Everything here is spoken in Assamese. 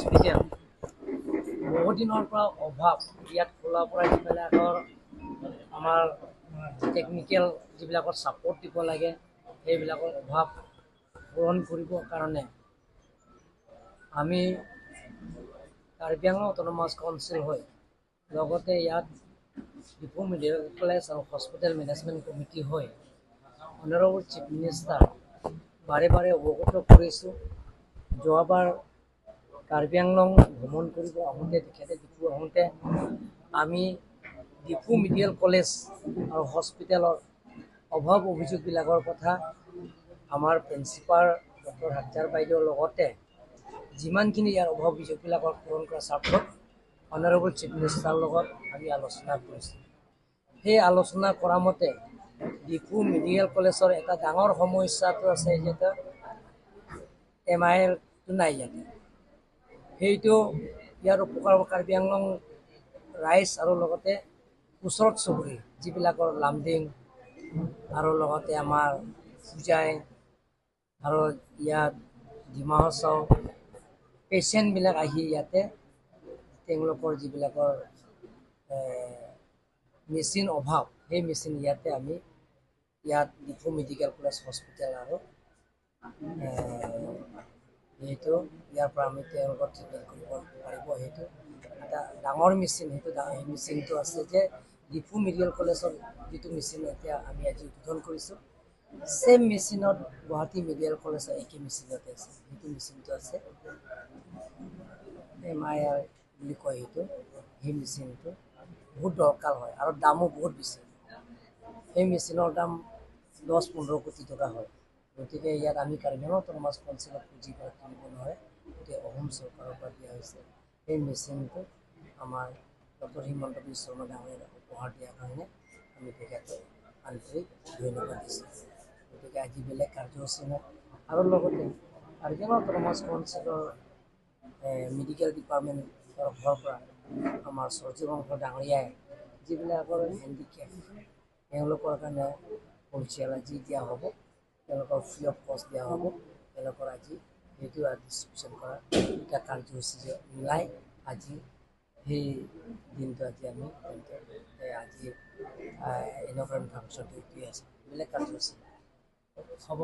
হস্পিটেল বহু দিনৰ পৰা অভাৱ ইয়াত খোলাৰ পৰা যিবিলাকৰ আমাৰ টেকনিকেল যিবিলাকৰ ছাপোৰ্ট দিব লাগে সেইবিলাকৰ অভাৱ পূৰণ কৰিবৰ কাৰণে আমি কাৰ্বি আংলং অট'নমাছ কাউন্সিল হৈ লগতে ইয়াত ডিফু মেডিকেল কলেজ আৰু হস্পিটেল মেনেজমেণ্ট কমিটি হৈ অনাৰেবল চিফ মিনিষ্টাৰ বাৰে বাৰে অৱগত কৰিছোঁ। যোৱাবাৰ কাৰ্বি আংলং ভ্ৰমণ কৰিব আহোঁতে তেখেতে ডিফু আহোঁতে আমি ডিফু মেডিকেল কলেজ আৰু হস্পিটেলৰ অভাৱ অভিযোগবিলাকৰ কথা আমাৰ প্ৰিন্সিপাল ডক্টৰ হাজাৰ বাইদেউৰ লগতে যিমানখিনি ইয়াৰ অভাৱ অভিযোগবিলাকৰ পূৰণ কৰা স্বাৰ্থত অনাৰেবল চিফ মিনিষ্টাৰৰ লগত আমি আলোচনা কৰিছোঁ। সেই আলোচনা কৰা মতে ডিফু মেডিকেল কলেজৰ এটা ডাঙৰ সমস্যাটো আছে যে MILটো নাই ইয়াতে। সেইটো ইয়াৰ উপকাৰ কাৰ্বি আংলং ৰাইজ আৰু লগতে ওচৰত চুবুৰী যিবিলাকৰ লামডিং আৰু লগতে আমাৰ পূজাই আৰু ইয়াত ডিমা হাছাও পেচেণ্টবিলাক আহি ইয়াতে তেওঁলোকৰ যিবিলাকৰ মেচিন অভাৱ সেই মেচিন ইয়াতে আমি ইয়াত ডিফু মেডিকেল কলেজ হস্পিটেল আৰু সেইটো ইয়াৰ পৰা আমি তেওঁলোকৰ ট্ৰিটমেণ্ট কৰিব পাৰিব। সেইটো এটা ডাঙৰ মেচিন সেইটো সেই মেচিনটো আছে যে ডিফু মেডিকেল কলেজৰ যিটো মেচিন এতিয়া আমি আজি উদ্বোধন কৰিছোঁ ছেম মেচিনত গুৱাহাটী মেডিকেল কলেজৰ একে মেচিনতে আছে। সেইটো মেচিনটো আছে MIR বুলি কয় সেইটো। সেই মেচিনটো বহুত দৰকাৰ হয় আৰু দামো বহুত বেছি। সেই মেচিনৰ দাম 10-15 কোটি টকা হয়। গতিকে ইয়াত আমি কাৰ্বি আংলং অট'নমাছ কাউন্সিলত পুঁজি পৰা কিনিব নোৱাৰে, গতিকে অসম চৰকাৰৰ পৰা দিয়া হৈছে। সেই মেচিনটো আমাৰ ডক্টৰ হিমন্ত বিশ্ব শৰ্মা ডাঙৰীয়াক উপহাৰ দিয়াৰ কাৰণে আমি তেখেতক আন্তৰিক ধন্যবাদ দিছোঁ। গতিকে আজি বেলেগ কাৰ্যসূচী নাই। আৰু লগতে কাৰ্বি আংলং অট'নমাছ কাউন্সিলৰ মেডিকেল ডিপাৰ্টমেণ্টৰ তৰফৰ পৰা আমাৰ সঞ্জীৱ বংশ ডাঙৰীয়াই যিবিলাকৰ হেণ্ডিকেপ তেওঁলোকৰ কাৰণে পৰিয়াল আজি দিয়া হ'ব, তেওঁলোকৰ ফ্ৰী অফ কষ্ট দিয়া হ'ব। তেওঁলোকৰ আজি সেইটো ডিষ্ট্ৰিবিউশ্যন কৰা এটা কাৰ্যসূচী যে মিলাই আজি সেই দিনটো আজি আমি আজি ইন'গ্ৰেশ্যন ফাংচনটো দি আছোঁ। বেলেগ কাৰ্যসূচী হ'ব।